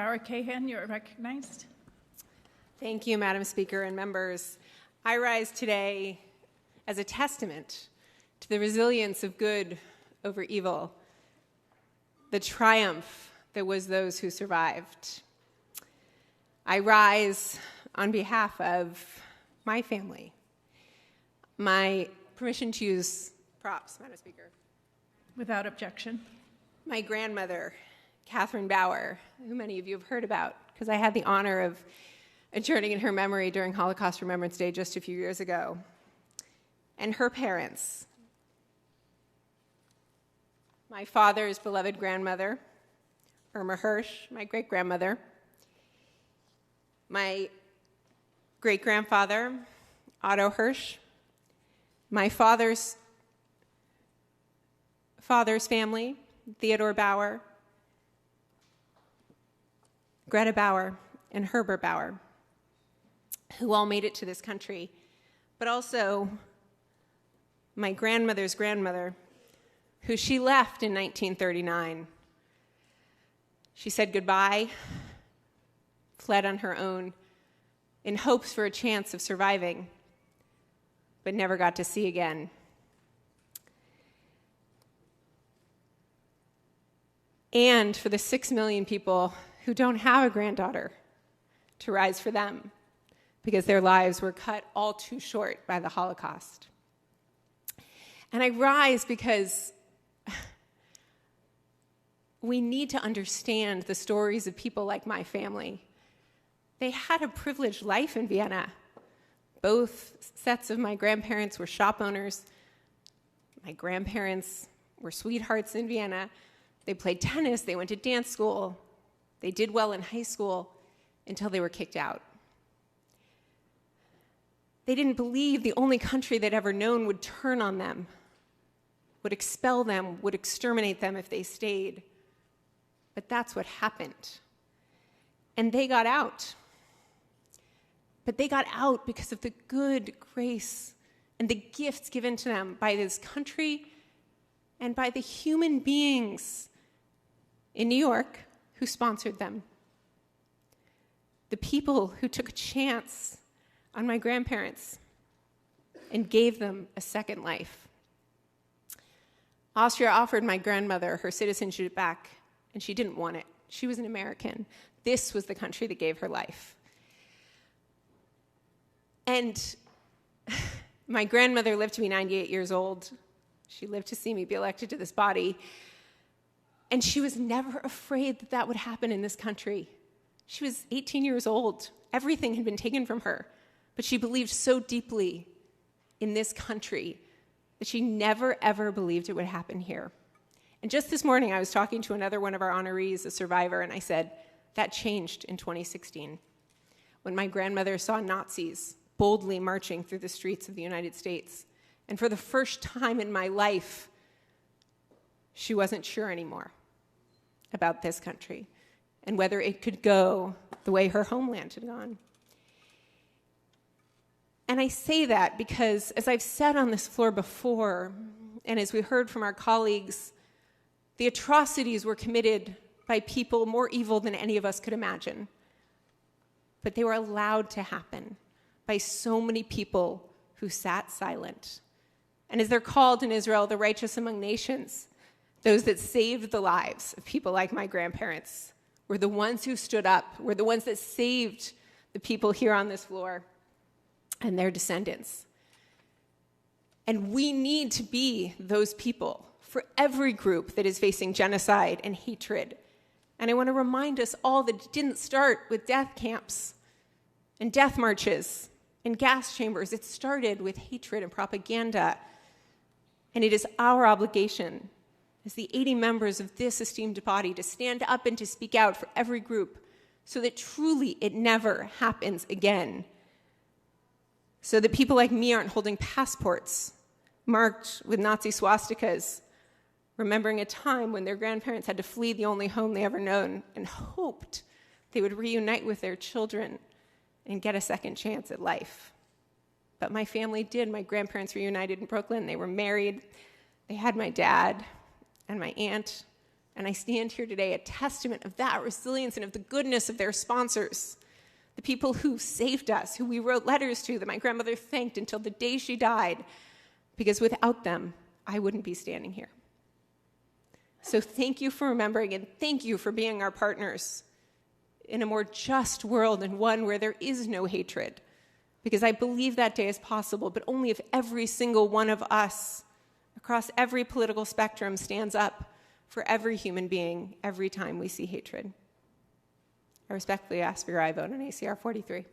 Bauer-Kahan, you are recognized. Thank you, Madam Speaker and members. I rise today as a testament to the resilience of good over evil, the triumph that was those who survived. I rise on behalf of my family. My permission to use props, Madam Speaker. Without objection. My grandmother, Catherine Bauer, who many of you have heard about, because I had the honor of adjourning in her memory during Holocaust Remembrance Day just a few years ago. And her parents, my father's beloved grandmother, Irma Hirsch, my great-grandmother, my great-grandfather, Otto Hirsch, my father's family, Theodore Bauer, Greta Bauer, and Herbert Bauer, who all made it to this country, but also my grandmother's grandmother, who she left in 1939. She said goodbye, fled on her own, in hopes for a chance of surviving, but never got to see again. And for the 6 million people who don't have a granddaughter, to rise for them, because their lives were cut all too short by the Holocaust. And I rise because we need to understand the stories of people like my family. They had a privileged life in Vienna. Both sets of my grandparents were shop owners. My grandparents were sweethearts in Vienna. They played tennis, they went to dance school, they did well in high school until they were kicked out. They didn't believe the only country they'd ever known would turn on them, would expel them, would exterminate them if they stayed. But that's what happened. And they got out. But they got out because of the good grace and the gifts given to them by this country and by the human beings in New York who sponsored them. The people who took a chance on my grandparents and gave them a second life. Austria offered my grandmother her citizenship back, and she didn't want it. She was an American. This was the country that gave her life. And my grandmother lived to be 98 years old. She lived to see me be elected to this body. And she was never afraid that that would happen in this country. She was 18 years old. Everything had been taken from her. But she believed so deeply in this country that she never, ever believed it would happen here. And just this morning, I was talking to another one of our honorees, a survivor, and I said, that changed in 2016, when my grandmother saw Nazis boldly marching through the streets of the United States. And for the first time in my life, she wasn't sure anymore about this country and whether it could go the way her homeland had gone. And I say that because, as I've said on this floor before, and as we heard from our colleagues, the atrocities were committed by people more evil than any of us could imagine. But they were allowed to happen by so many people who sat silent. And as they're called in Israel, the righteous among nations, those that saved the lives of people like my grandparents were the ones who stood up, were the ones that saved the people here on this floor and their descendants. And we need to be those people for every group that is facing genocide and hatred. And I want to remind us all that it didn't start with death camps and death marches and gas chambers. It started with hatred and propaganda. And it is our obligation as the 80 members of this esteemed body to stand up and to speak out for every group so that truly it never happens again. So that people like me aren't holding passports marked with Nazi swastikas, remembering a time when their grandparents had to flee the only home they ever known and hoped they would reunite with their children and get a second chance at life. But my family did. My grandparents reunited in Brooklyn. They were married. They had my dad and my aunt And I stand here today a testament of that resilience and of the goodness of their sponsors, the people who saved us, who we wrote letters to, that my grandmother thanked until the day she died, because without them, I wouldn't be standing here. So thank you for remembering, and thank you for being our partners in a more just world and one where there is no hatred, because I believe that day is possible, but only if every single one of us across every political spectrum stands up for every human being every time we see hatred. I respectfully ask for your aye vote on ACR 43.